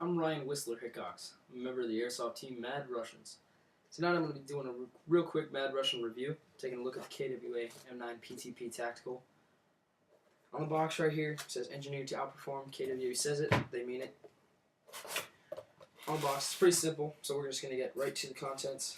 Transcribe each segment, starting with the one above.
I'm Ryan Whistler Hickox. I'm a member of the airsoft team MadRussians. Tonight I'm going to be doing a real quick MadRussian review, taking a look at the KWA M9 Ptp Tactical. On the box right here, it says engineered to outperform. KWA says it, they mean it. On the box, it's pretty simple, so we're just going to get right to the contents.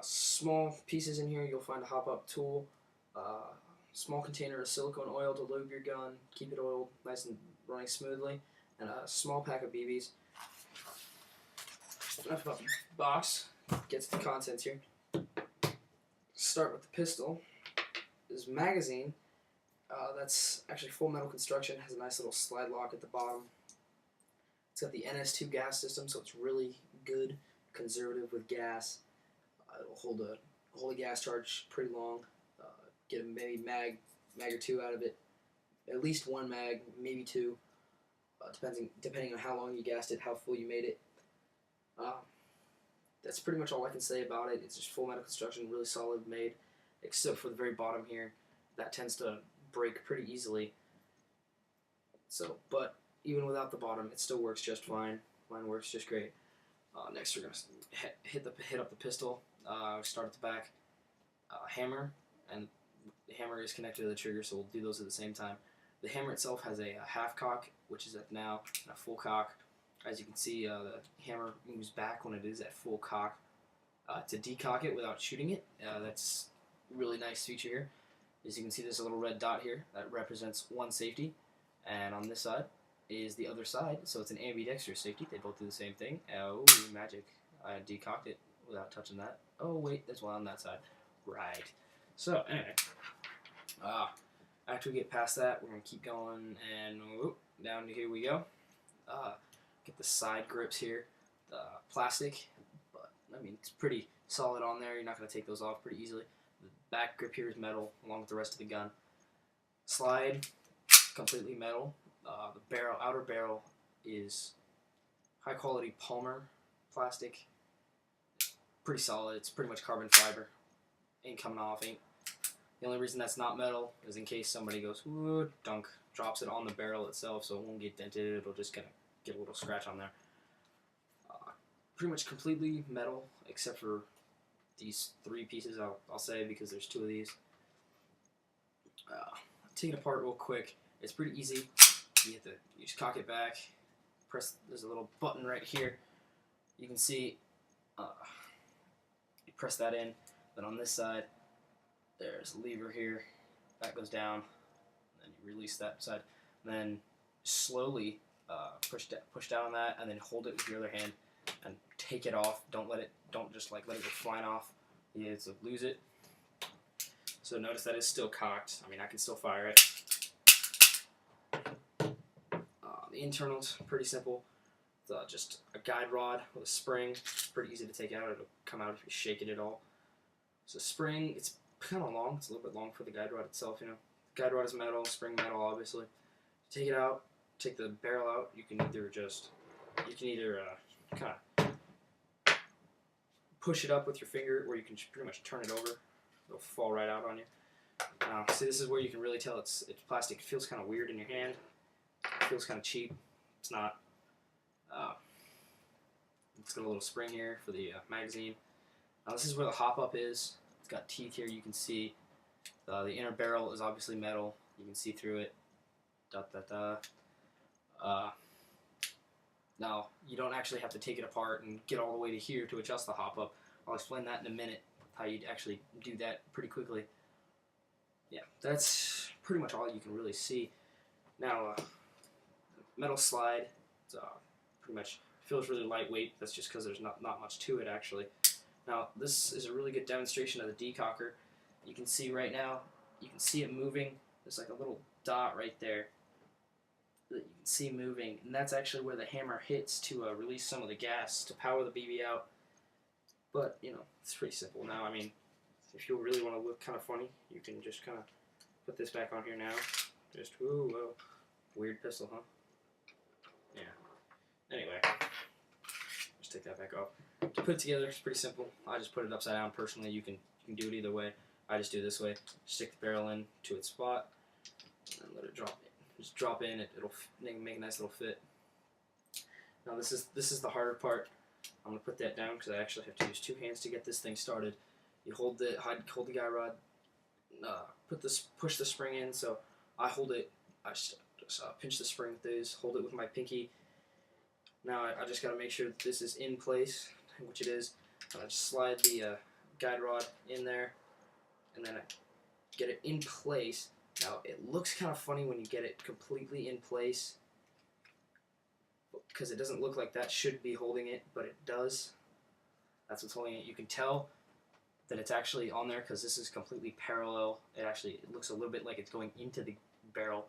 Small pieces in here, you'll find a hop-up tool, small container of silicone oil to lube your gun, keep it oiled nice and running smoothly, and a small pack of BBs. Enough about the box. Get to the contents here. Start with the pistol. This magazine, that's actually full metal construction, has a nice little slide lock at the bottom. It's got the NS2 gas system, so it's really good, conservative with gas. It'll hold a gas charge pretty long. Get a maybe mag or two out of it. At least one mag, maybe two, depending on how long you gassed it, how full you made it. That's pretty much all I can say about it. It's just full metal construction, really solid made, except for the very bottom here. That tends to break pretty easily. So, but even without the bottom, it still works just fine. Mine works just great. Next, we're gonna hit up the pistol. Start at the back. Hammer, and the hammer is connected to the trigger, so we'll do those at the same time. The hammer itself has a half cock, which is at now, and a full cock. As you can see, the hammer moves back when it is at full cock. To decock it without shooting it, that's a really nice feature here. As you can see, there's a little red dot here that represents one safety, and on this side is the other side, so it's an ambidextrous safety. They both do the same thing. Oh, magic. I decocked it without touching that. Oh, wait, there's one on that side. Right. So, anyway. After we get past that, we're going to keep going, and whoop, down to here we go. Get the side grips here. The plastic, but, I mean, it's pretty solid on there. You're not going to take those off pretty easily. The back grip here is metal, along with the rest of the gun. Slide, completely metal. The outer barrel is high quality Palmer plastic. Pretty solid. It's pretty much carbon fiber. Ain't coming off. The only reason that's not metal is in case somebody goes, ooh, dunk, drops it on the barrel itself, so it won't get dented. It'll just kind of get a little scratch on there. Pretty much completely metal, except for these three pieces, I'll say, because there's two of these. Take it apart real quick. It's pretty easy. You just cock it back. There's a little button right here. You can see. You press that in. Then on this side, there's a lever here. That goes down. Then you release that side. And then slowly push down on that, and then hold it with your other hand and take it off. Don't just let it go flying off. You have to lose it. So notice that it's still cocked. I mean, I can still fire it. The internals, pretty simple. It's just a guide rod with a spring. It's pretty easy to take out. It'll come out if you shake it at all. So spring, it's kind of long. It's a little bit long for the guide rod itself, you know. Guide rod is metal, spring metal, obviously. Take it out, take the barrel out. You can either kind of push it up with your finger, or you can pretty much turn it over. It'll fall right out on you. See, this is where you can really tell it's plastic. It feels kind of weird in your hand. It feels kind of cheap. It's not. It's got a little spring here for the magazine. Now this is where the hop-up is. It's got teeth here. You can see the inner barrel is obviously metal. You can see through it. Now you don't actually have to take it apart and get all the way to here to adjust the hop-up. I'll explain that in a minute. How you'd actually do that pretty quickly. Yeah, that's pretty much all you can really see. Now, metal slide. It's pretty much feels really lightweight. That's just because there's not much to it actually. Now this is a really good demonstration of the decocker. You can see right now, you can see it moving. There's like a little dot right there that you can see moving, and that's actually where the hammer hits to release some of the gas to power the BB out. But you know, it's pretty simple. Now, I mean, if you really want to look kind of funny, you can just kind of put this back on here now. Just ooh, whoa, weird pistol, huh? Yeah. Anyway, just take that back off. To put it together, it's pretty simple. I just put it upside down personally. You can do it either way. I just do it this way. Stick the barrel in to its spot, and let it drop in. Just drop in. It'll make a nice little fit. Now this is the harder part. I'm gonna put that down because I actually have to use 2 hands to get this thing started. You hold the guy rod, push the spring in. So I hold it. I just pinch the spring with these. Hold it with my pinky. Now I just gotta make sure that this is in place, which it is. And I just slide the guide rod in there, and then I get it in place. Now it looks kind of funny when you get it completely in place, because it doesn't look like that should be holding it, but it does. That's what's holding it. You can tell that it's actually on there because this is completely parallel. It looks a little bit like it's going into the barrel,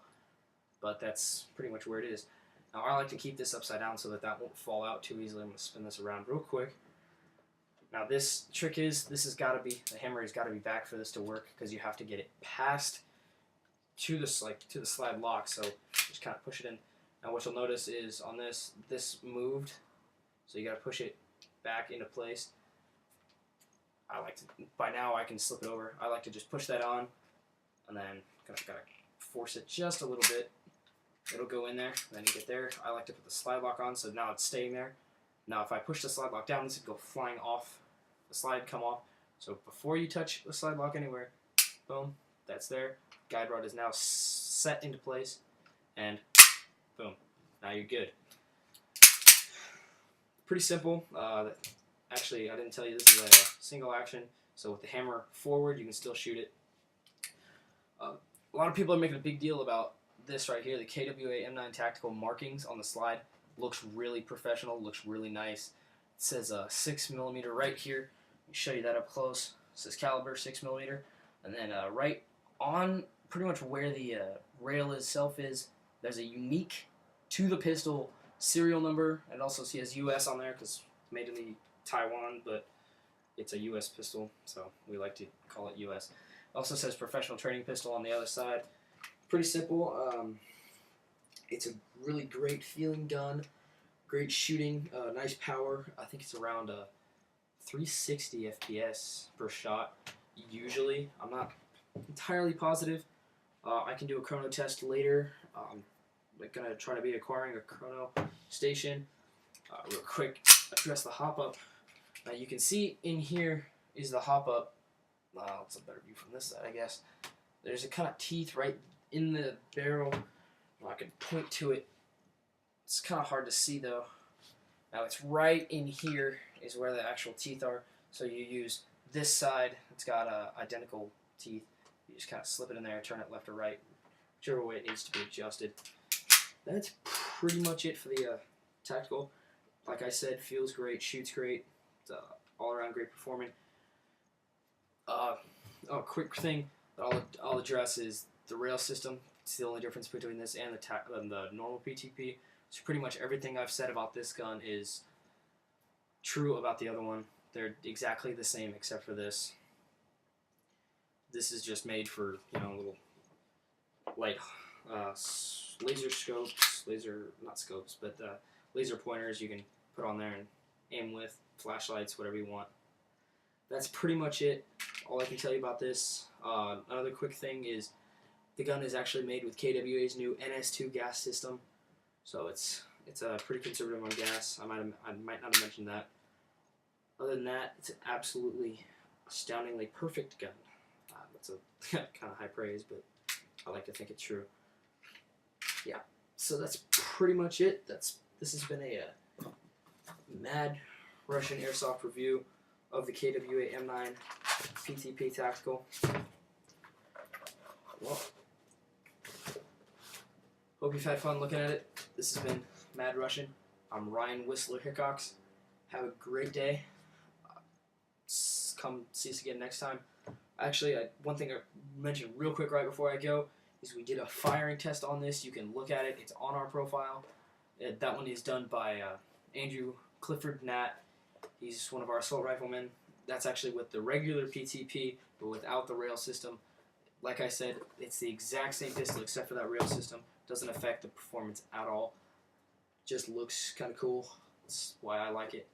but that's pretty much where it is. Now I like to keep this upside down so that won't fall out too easily. I'm going to spin this around real quick. Now this trick is, the hammer has got to be back for this to work, because you have to get it past to the slide lock. So just kind of push it in. Now what you'll notice is on this moved, so you got to push it back into place. By now I can slip it over. I like to just push that on, and then gotta force it just a little bit. It'll go in there, then you get there. I like to put the slide lock on, so now it's staying there. Now if I push the slide lock down, this would go flying off. The slide come off. So before you touch the slide lock anywhere, boom, that's there. Guide rod is now set into place, and boom, now you're good. Pretty simple. Actually, I didn't tell you this is a single action, so with the hammer forward, you can still shoot it. A lot of people are making a big deal about this right here, the KWA M9 Tactical markings on the slide. Looks really professional, looks really nice. It says 6mm right here. Let me show you that up close. It says caliber 6mm, and then right on pretty much where the rail itself is, there's a unique to the pistol serial number. It also says US on there because it's made in the Taiwan, but it's a US pistol, so we like to call it US. Also says professional training pistol on the other side. Pretty simple. It's a really great feeling gun, great shooting, nice power. I think it's around 360 FPS per shot. Usually, I'm not entirely positive. I can do a chrono test later. I'm gonna try to be acquiring a chrono station. Real quick, address the hop up. Now you can see in here is the hop up. It's a better view from this side, I guess. There's a kind of teeth right in the barrel. I can point to it. It's kind of hard to see though. Now it's right in here is where the actual teeth are. So you use this side. It's got identical teeth. You just kind of slip it in there, turn it left or right, whichever way it needs to be adjusted. That's pretty much it for the tactical. Like I said, feels great, shoots great, it's all around great performing. A quick thing that I'll address is the rail system. It's the only difference between this and the normal PTP. So pretty much everything I've said about this gun is true about the other one. They're exactly the same except for this. This is just made for, little light laser scopes, laser pointers you can put on there and aim with, flashlights, whatever you want. That's pretty much it. All I can tell you about this. Another quick thing is the gun is actually made with KWA's new NS2 gas system, so it's pretty conservative on gas. I might not have mentioned that. Other than that, it's an absolutely astoundingly perfect gun. That's a kind of high praise, but I like to think it's true. Yeah, so that's pretty much it. This has been a MadRussian airsoft review of the KWA M9 Ptp Tactical. Well, hope you've had fun looking at it. This has been MadRussian. I'm Ryan Whistler Hickox. Have a great day. Come see us again next time. Actually, one thing I mentioned real quick right before I go is we did a firing test on this. You can look at it. It's on our profile. That one is done by Andrew Clifford Nat. He's one of our assault riflemen. That's actually with the regular PTP, but without the rail system. Like I said, it's the exact same pistol except for that rail system. Doesn't affect the performance at all. Just looks kind of cool. That's why I like it.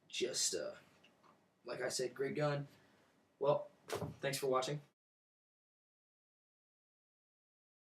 Just, like I said, great gun. Well, thanks for watching.